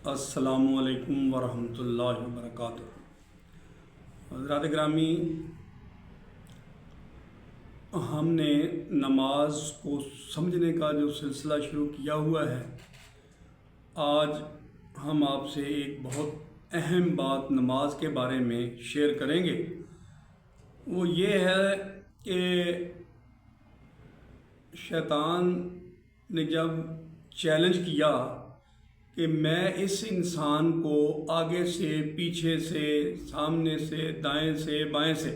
अस्सलामु अलैकुम वरहमतुल्लाहि वबरकातुहू। हज़रात ग्रामी, हमने नमाज को समझने का जो सिलसिला शुरू किया हुआ है, आज हम आपसे एक बहुत अहम बात नमाज के बारे में शेयर करेंगे। वो ये है कि शैतान ने जब चैलेंज किया कि मैं इस इंसान को आगे से, पीछे से, सामने से, दाएं से, बाएं से,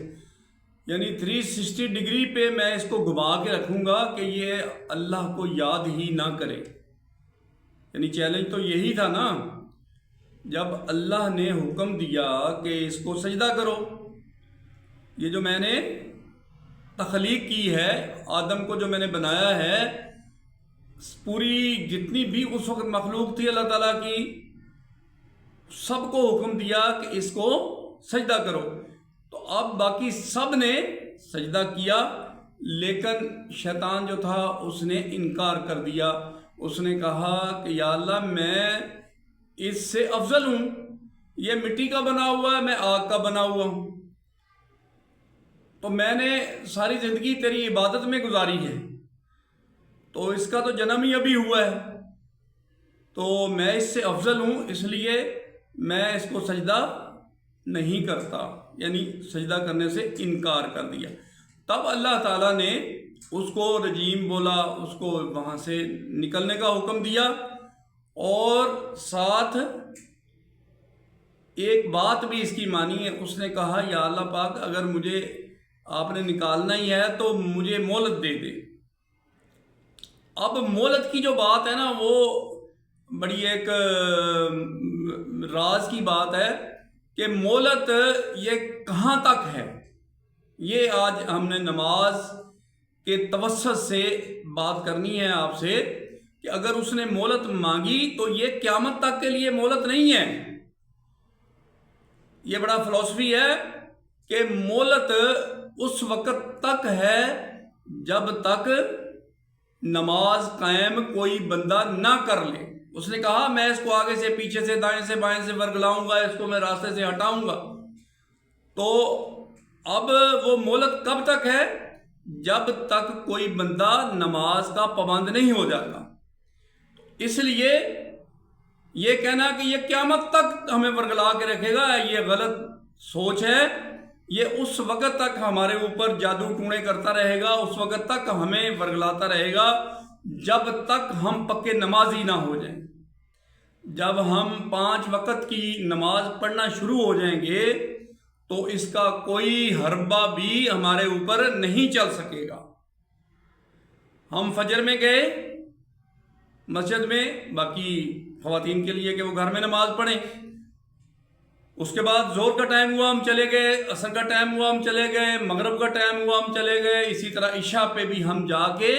यानी 360 डिग्री पे मैं इसको घुमा के रखूँगा कि ये अल्लाह को याद ही ना करे। यानी चैलेंज तो यही था ना, जब अल्लाह ने हुक्म दिया कि इसको सजदा करो। ये जो मैंने तख्लीक की है, आदम को जो मैंने बनाया है, पूरी जितनी भी उस वक्त मखलूक थी अल्लाह ताला की, सबको हुक्म दिया कि इसको सजदा करो। तो अब बाकी सब ने सजदा किया, लेकिन शैतान जो था उसने इनकार कर दिया। उसने कहा कि या अल्लाह, मैं इससे अफजल हूँ, ये मिट्टी का बना हुआ है, मैं आग का बना हुआ हूँ। तो मैंने सारी ज़िंदगी तेरी इबादत में गुजारी है, तो इसका तो जन्म ही अभी हुआ है, तो मैं इससे अफजल हूँ, इसलिए मैं इसको सजदा नहीं करता। यानी सजदा करने से इनकार कर दिया। तब अल्लाह ताला ने उसको रजीम बोला, उसको वहाँ से निकलने का हुक्म दिया, और साथ एक बात भी इसकी मानी है। उसने कहा, या अल्लाह पाक, अगर मुझे आपने निकालना ही है तो मुझे मोहलत दे दे। अब मोहलत की जो बात है ना, वो बड़ी एक राज की बात है कि मोहलत ये कहाँ तक है। ये आज हमने नमाज के तवस्सुत से बात करनी है आपसे कि अगर उसने मोहलत मांगी तो ये क़यामत तक के लिए मोहलत नहीं है। ये बड़ा फिलॉसफी है कि मोहलत उस वक़्त तक है जब तक नमाज कायम कोई बंदा ना कर ले। उसने कहा, मैं इसको आगे से, पीछे से, दाएं से, बाएं से वर्गलाऊंगा, इसको मैं रास्ते से हटाऊंगा। तो अब वो मोहलत कब तक है? जब तक कोई बंदा नमाज का पाबंद नहीं हो जाता। इसलिए ये कहना कि ये क़यामत तक हमें वर्गला के रखेगा, ये गलत सोच है। ये उस वक़्त तक हमारे ऊपर जादू टूणे करता रहेगा, उस वक़्त तक हमें वर्गलाता रहेगा, जब तक हम पक्के नमाजी ना हो जाएं। जब हम 5 वक़्त की नमाज पढ़ना शुरू हो जाएंगे तो इसका कोई हरबा भी हमारे ऊपर नहीं चल सकेगा। हम फजर में गए मस्जिद में, बाकी ख़वातीन के लिए कि वो घर में नमाज पढ़ें। उसके बाद ज़ोहर का टाइम हुआ, हम चले गए, असर का टाइम हुआ, हम चले गए, मगरिब का टाइम हुआ, हम चले गए। इसी तरह इशा पे भी हम जाके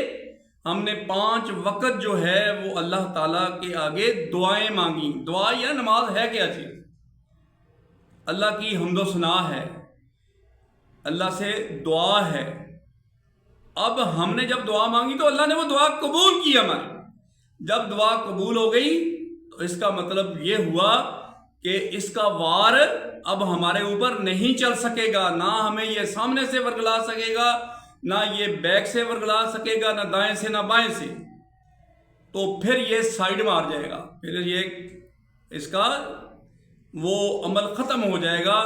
हमने 5 वक़्त जो है वो अल्लाह ताला के आगे दुआएं मांगी। दुआ या नमाज है क्या चीज़? अल्लाह की हम्दो सना है, अल्लाह से दुआ है। अब हमने जब दुआ मांगी तो अल्लाह ने वो दुआ कबूल की हमारी। जब दुआ कबूल हो गई तो इसका मतलब ये हुआ कि इसका वार अब हमारे ऊपर नहीं चल सकेगा। ना हमें ये सामने से वर्गला सकेगा, ना ये बैक से वर्गला सकेगा, ना दाएं से, ना बाएं से। तो फिर ये साइड मार जाएगा, फिर ये इसका वो अमल ख़त्म हो जाएगा,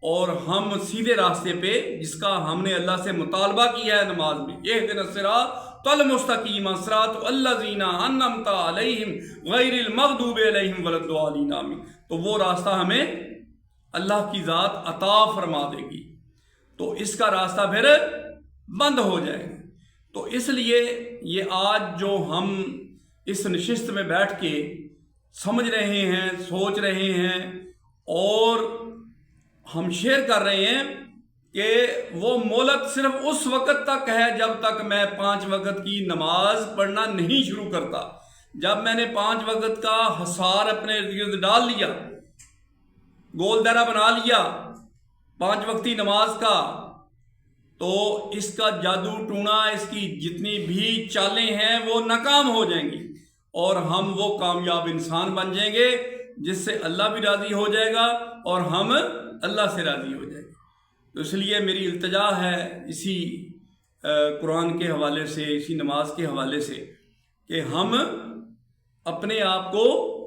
और हम सीधे रास्ते पे, जिसका हमने अल्लाह से मुतालबा किया है नमाज में, इहदिना सिरातल मुस्तकीम सिरातल लज़ीना अन्अमता अलैहिम गैरिल मग़दूबि अलैहिम वलद्दालिन, आमीन। तो वो रास्ता हमें अल्लाह की ज़ात अता फरमा देगी, तो इसका रास्ता फिर बंद हो जाएगा। तो इसलिए ये आज जो हम इस नशिस्त में बैठ के समझ रहे हैं, सोच रहे हैं, और हम शेयर कर रहे हैं कि वो मोहलत सिर्फ उस वक़्त तक है जब तक मैं 5 वक़्त की नमाज पढ़ना नहीं शुरू करता। जब मैंने 5 वक़्त का हसार अपने इर्द गिर्द डाल लिया, गोल दायरा बना लिया 5 वक्ती नमाज का, तो इसका जादू टूना, इसकी जितनी भी चालें हैं वो नाकाम हो जाएंगी, और हम वो कामयाब इंसान बन जाएंगे جس سے اللہ بھی راضی ہو جائے گا اور ہم اللہ سے راضی ہو جائیں گے۔ تو اس لیے میری التجا ہے اسی قرآن کے حوالے سے، اسی نماز کے حوالے سے، کہ ہم اپنے آپ کو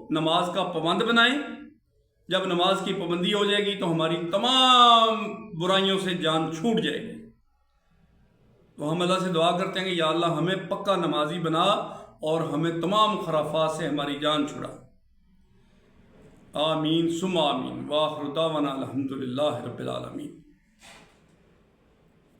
نماز کا پابند بنائیں۔ جب نماز کی پابندی ہو جائے گی تو ہماری تمام برائیوں سے جان چھوٹ جائے گی۔ تو ہم اللہ سے دعا کرتے ہیں کہ یا اللہ ہمیں پکا نمازی بنا اور ہمیں تمام خرافات سے ہماری جان چھڑا۔ آمین ثم آمین، وآخر دعوانا الحمدللہ رب العالمین۔